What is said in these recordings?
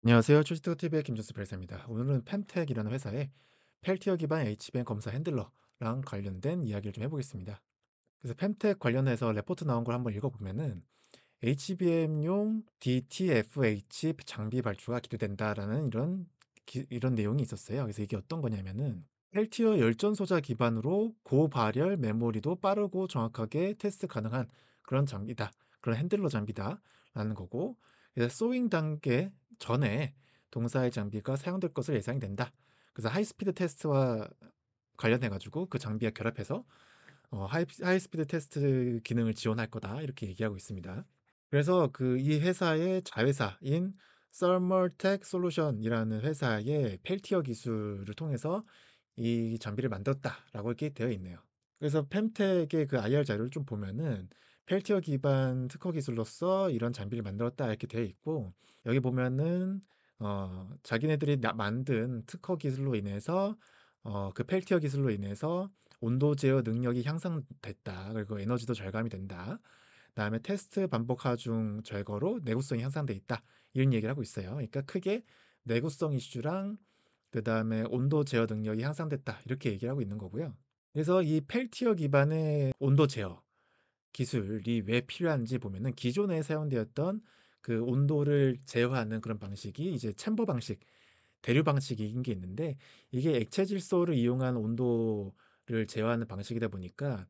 안녕하세요. 출시트고TV의 김준수 별사입니다. 오늘은 펜텍이라는 회사의 펠티어 기반 HBM 검사 핸들러랑 관련된 이야기를 좀 해보겠습니다. 그래서 펜텍 관련해서 레포트 나온 걸 한번 읽어보면은 HBM용 DTFH 장비 발주가 기대된다라는 이런 내용이 있었어요. 그래서 이게 어떤 거냐면은 펠티어 열전 소자 기반으로 고발열 메모리도 빠르고 정확하게 테스트 가능한 그런 장비다. 그런 핸들러 장비다라는 거고, 그래서 소잉 단계 전에 동사의 장비가 사용될 것을 예상이 된다. 그래서 하이스피드 테스트와 관련해 가지고 그 장비와 결합해서 하이스피드 테스트 기능을 지원할 거다 이렇게 얘기하고 있습니다. 그래서 이 회사의 자회사인 Thermaltake Solution이라는 회사의 펠티어 기술을 통해서 이 장비를 만들었다라고 이렇게 되어 있네요. 그래서 펜텍의 그 IR 자료를 좀 보면은 펠티어 기반 특허 기술로서 이런 장비를 만들었다 이렇게 되어 있고, 여기 보면은 자기네들이 만든 특허 기술로 인해서 그 펠티어 기술로 인해서 온도 제어 능력이 향상됐다. 그리고 에너지도 절감이 된다. 그다음에 테스트 반복 하중 제거로 내구성이 향상돼 있다. 이런 얘기를 하고 있어요. 그러니까 크게 내구성 이슈랑 그다음에 온도 제어 능력이 향상됐다. 이렇게 얘기를 하고 있는 거고요. 그래서 이 펠티어 기반의 온도 제어 기술이 왜 필요한지 보면은 기존에 사용되었던 그 온도를 제어하는 그런 방식이 이제 챔버 방식, 대류 방식인 게 있는데, 이게 액체 질소를 이용한 온도를 제어하는 방식이다 보니까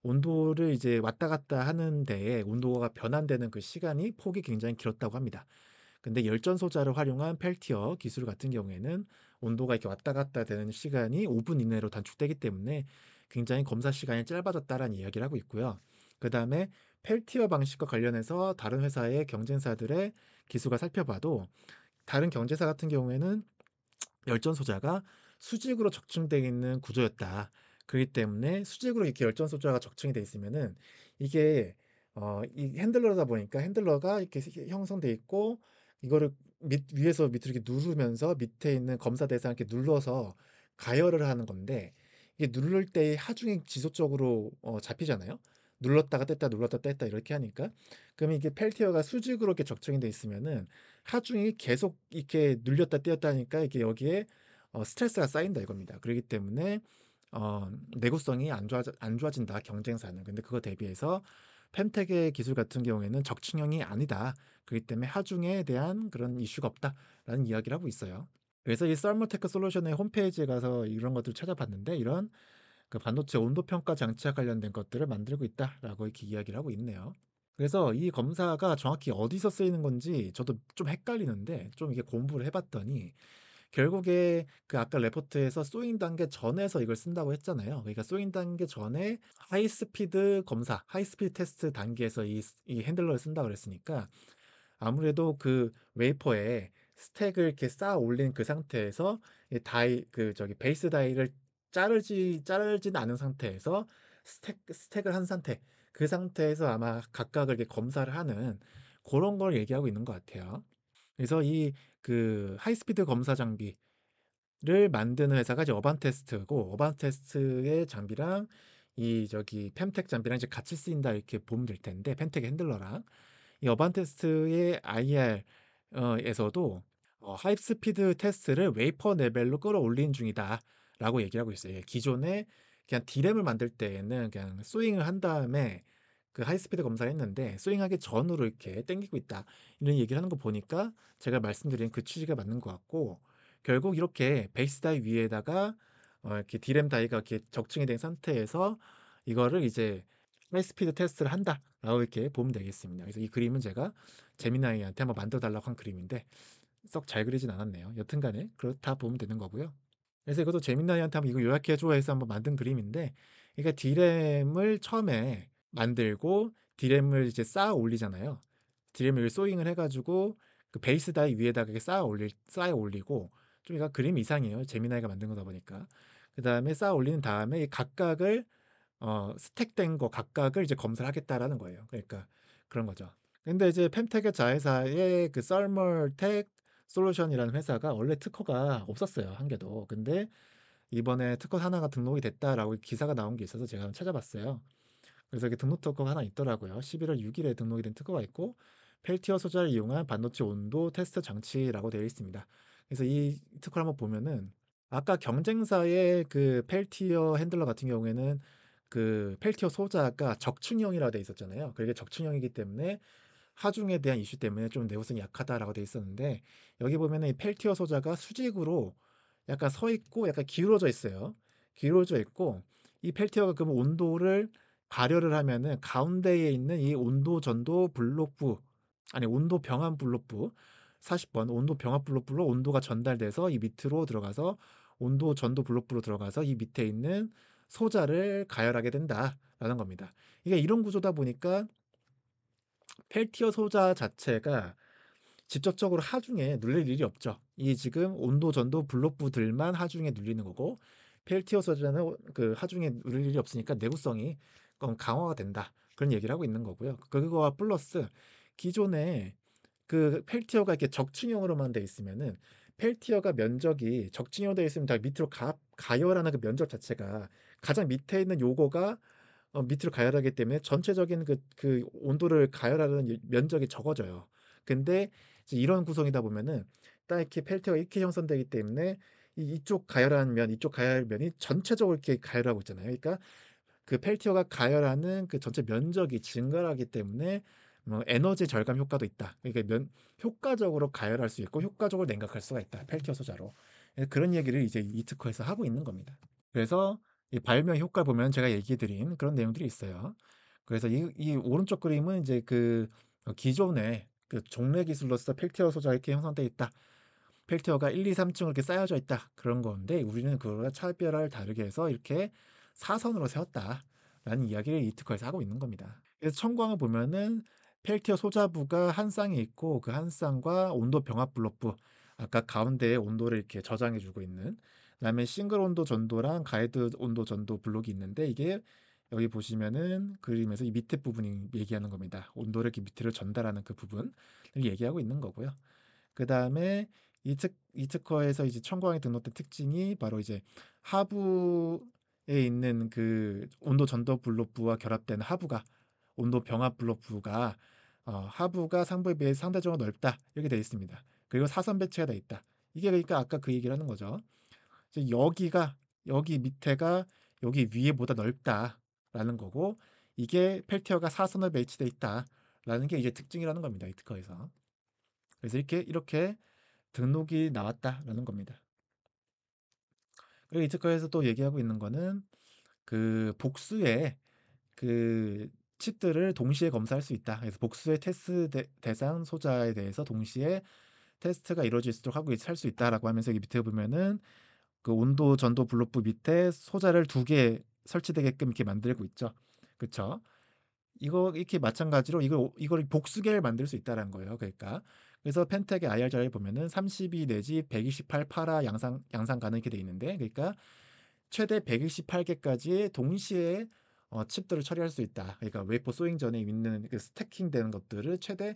온도를 이제 왔다 갔다 하는 데에 온도가 변환되는 그 시간이 폭이 굉장히 길었다고 합니다. 근데 열전 소자를 활용한 펠티어 기술 같은 경우에는 온도가 이렇게 왔다 갔다 되는 시간이 5분 이내로 단축되기 때문에 굉장히 검사 시간이 짧아졌다라는 이야기를 하고 있고요. 그다음에 펠티어 방식과 관련해서 다른 회사의 경쟁사들의 기술과 살펴봐도, 다른 경쟁사 같은 경우에는 열전 소자가 수직으로 적층되어 있는 구조였다. 그렇기 때문에 수직으로 이렇게 열전 소자가 적층이 되어 있으면은 이게 이 핸들러다 보니까 핸들러가 이렇게 형성돼 있고, 이거를 위에서 밑으로 이렇게 누르면서 밑에 있는 검사 대상 이렇게 눌러서 가열을 하는 건데, 이게 누를 때 하중이 지속적으로 잡히잖아요. 눌렀다가 뗐다 눌렀다 뗐다 이렇게 하니까, 그러면 이게 펠티어가 수직으로 이렇게 적층이 돼 있으면은 하중이 계속 이렇게 눌렸다 떼었다 하니까 이게 여기에 스트레스가 쌓인다 이겁니다. 그렇기 때문에 내구성이 안 좋아진다 경쟁사는. 근데 그거 대비해서 펜텍의 기술 같은 경우에는 적층형이 아니다. 그렇기 때문에 하중에 대한 그런 이슈가 없다라는 이야기를 하고 있어요. 그래서 이 썰모테크 솔루션의 홈페이지에 가서 이런 것들을 찾아봤는데, 이런 그 반도체 온도 평가 장치와 관련된 것들을 만들고 있다라고 이렇게 이야기를 하고 있네요. 그래서 이 검사가 정확히 어디서 쓰이는 건지 저도 좀 헷갈리는데, 좀 이게 공부를 해봤더니 결국에 그 아까 레포트에서 소잉 단계 전에서 이걸 쓴다고 했잖아요. 그러니까 소잉 단계 전에 하이스피드 검사, 하이스피드 테스트 단계에서 이 핸들러를 쓴다 그랬으니까, 아무래도 그 웨이퍼에 스택을 이렇게 쌓아 올린 그 상태에서 이 다이 그 저기 베이스 다이를 자르진 않은 상태에서 스택을 한 상태, 그 상태에서 아마 각각을 이렇게 검사를 하는 그런 걸 얘기하고 있는 것 같아요. 그래서 이 그 하이스피드 검사 장비를 만드는 회사가 이제 어반테스트고, 어반테스트의 장비랑 이 저기 펜텍 장비랑 이제 같이 쓰인다 이렇게 보면 될 텐데, 펜텍 핸들러랑 이 어반테스트의 IR 에서도 하이스피드 테스트를 웨이퍼 레벨로 끌어올린 중이다라고 얘기를 하고 있어요. 기존에 그냥 D램을 만들 때에는 그냥 소잉을 한 다음에 그 하이스피드 검사를 했는데, 소잉하기 전으로 이렇게 땡기고 있다 이런 얘기를 하는 거 보니까 제가 말씀드린 그 취지가 맞는 것 같고, 결국 이렇게 베이스 다이 위에다가 이렇게 D램 다이가 이렇게 적층이 된 상태에서 이거를 이제 하이스피드 테스트를 한다라고 이렇게 보면 되겠습니다. 그래서 이 그림은 제가 재미나이한테 한번 만들어 달라고 한 그림인데 썩 잘 그리진 않았네요. 여튼간에 그렇다 보면 되는 거고요. 그래서 이것도 재미나이한테 한번 이거 요약해줘 해서 한번 만든 그림인데, 그러니까 D램을 처음에 만들고 D램을 이제 쌓아 올리잖아요. D램을 소잉을 해가지고 그 베이스 다이 위에다가 이렇게 쌓아 올리고, 좀 이거 그림 이상이에요. 재미나이가 만든 거다 보니까. 그 다음에 쌓아 올리는 다음에 이 각각을 스택된 거 각각을 이제 검사를 하겠다라는 거예요. 그러니까 그런 거죠. 근데 이제 펜텍의 자회사의 그 썰멀텍 솔루션이라는 회사가 원래 특허가 없었어요, 한 개도. 근데 이번에 특허 하나가 등록이 됐다라고 기사가 나온 게 있어서 제가 한번 찾아봤어요. 그래서 이게 등록 특허가 하나 있더라고요. 11월 6일에 등록이 된 특허가 있고, 펠티어 소자를 이용한 반도체 온도 테스트 장치라고 되어 있습니다. 그래서 이 특허를 한번 보면은 아까 경쟁사의 그 펠티어 핸들러 같은 경우에는 그 펠티어 소자가 적층형이라고 되어 있었잖아요. 그게 적층형이기 때문에 하중에 대한 이슈 때문에 좀 내구성이 약하다라고 되어 있었는데, 여기 보면은 이 펠티어 소자가 수직으로 약간 서 있고 약간 기울어져 있어요. 기울어져 있고, 이 펠티어가 그러면 온도를 가려를 하면은 가운데에 있는 이 온도 전도 블록부, 아니 온도 병합 블록부 40번 온도 병합 블록부로 온도가 전달돼서 이 밑으로 들어가서 온도 전도 블록부로 들어가서 이 밑에 있는 소자를 가열하게 된다라는 겁니다. 이게 이런 구조다 보니까 펠티어 소자 자체가 직접적으로 하중에 눌릴 일이 없죠. 이 지금 온도 전도 블록부들만 하중에 눌리는 거고, 펠티어 소자는 그 하중에 눌릴 일이 없으니까 내구성이 강화가 된다, 그런 얘기를 하고 있는 거고요. 그거와 플러스 기존에 그 펠티어가 이렇게 적층형으로만 돼 있으면은, 펠티어가 면적이 적층형으로 돼 있으면 다 밑으로 가열하는 그 면적 자체가 가장 밑에 있는 요거가 밑으로 가열하기 때문에 전체적인 그 온도를 가열하는 면적이 적어져요. 근데 이제 이런 구성이다 보면은 딱 이렇게 펠티어가 이렇게 형성되기 때문에 이쪽 가열하는 면, 이쪽 가열면이 전체적으로 이렇게 가열하고 있잖아요. 그러니까 그 펠티어가 가열하는 그 전체 면적이 증가하기 때문에 뭐 에너지 절감 효과도 있다. 그러니까 효과적으로 가열할 수 있고 효과적으로 냉각할 수가 있다, 펠티어 소자로. 그런 얘기를 이제 이 특허에서 하고 있는 겁니다. 그래서 이 발명 효과 보면 제가 얘기해 드린 그런 내용들이 있어요. 그래서 이 오른쪽 그림은 이제 그 기존의 그 종래 기술로서 펠티어 소자 이렇게 형성되어 있다. 펠티어가 1, 2, 3층으로 이렇게 쌓여져 있다, 그런 건데, 우리는 그거와 차별화를 다르게 해서 이렇게 사선으로 세웠다라는 이야기를 이 특허에서 하고 있는 겁니다. 그래서 청광을 보면은 펠티어 소자부가 한 쌍이 있고, 그 한 쌍과 온도 병합 블록부, 아까 가운데에 온도를 이렇게 저장해 주고 있는, 그다음에 싱글 온도 전도랑 가이드 온도 전도 블록이 있는데, 이게 여기 보시면은 그림에서 이 밑에 부분이 얘기하는 겁니다. 온도를 이렇게 밑으로 전달하는 그 부분을 얘기하고 있는 거고요. 그 다음에 이 특허에서 이제 청구항에 등록된 특징이 바로 이제 하부에 있는 그 온도 전도 블록부와 결합된 하부가, 온도 병합 블록부가 하부가 상부에 비해 상대적으로 넓다, 이렇게 되어 있습니다. 그리고 사선 배치가 되어 있다. 이게 그러니까 아까 그 얘기를 하는 거죠. 이제 여기 밑에가 여기 위에보다 넓다라는 거고, 이게 펠티어가 사선을 배치되어 있다라는 게 이제 특징이라는 겁니다, 이 특허에서. 그래서 이렇게 등록이 나왔다라는 겁니다. 그리고 이 특허에서 또 얘기하고 있는 거는 그 복수의 그 칩들을 동시에 검사할 수 있다. 그래서 복수의 테스트 대상 소자에 대해서 동시에 테스트가 이루어질 수 있도록 하고 살 수 있다라고 하면서, 여기 밑에 보면은 그 온도 전도 블록부 밑에 소자를 2개 설치되게끔 이렇게 만들고 있죠. 그쵸? 이거 이렇게 마찬가지로 이걸 복수계를 만들 수 있다는 거예요. 그러니까 그래서 펜텍의 IR 자료에 보면은 32 내지 128 파라 양상 가능 이렇게 돼 있는데, 그러니까 최대 128개까지 동시에 칩들을 처리할 수 있다. 그러니까 웨이퍼 소잉 전에 있는 그 스태킹 되는 것들을 최대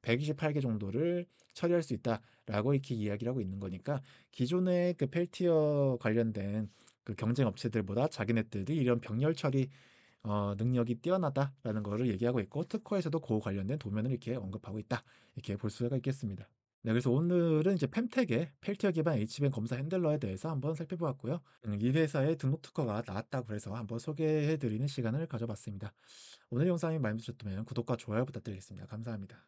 128개 정도를 처리할 수 있다라고 이렇게 이야기를 하고 있는 거니까, 기존의 그 펠티어 관련된 그 경쟁 업체들보다 자기네들이 이런 병렬 처리 능력이 뛰어나다라는 거를 얘기하고 있고, 특허에서도 그 관련된 도면을 이렇게 언급하고 있다, 이렇게 볼 수가 있겠습니다. 네, 그래서 오늘은 이제 펜텍의 펠티어 기반 H밴 검사 핸들러에 대해서 한번 살펴보았고요. 이 회사의 등록 특허가 나왔다고 해서 한번 소개해드리는 시간을 가져봤습니다. 오늘 영상이 마음에 드셨다면 구독과 좋아요 부탁드리겠습니다. 감사합니다.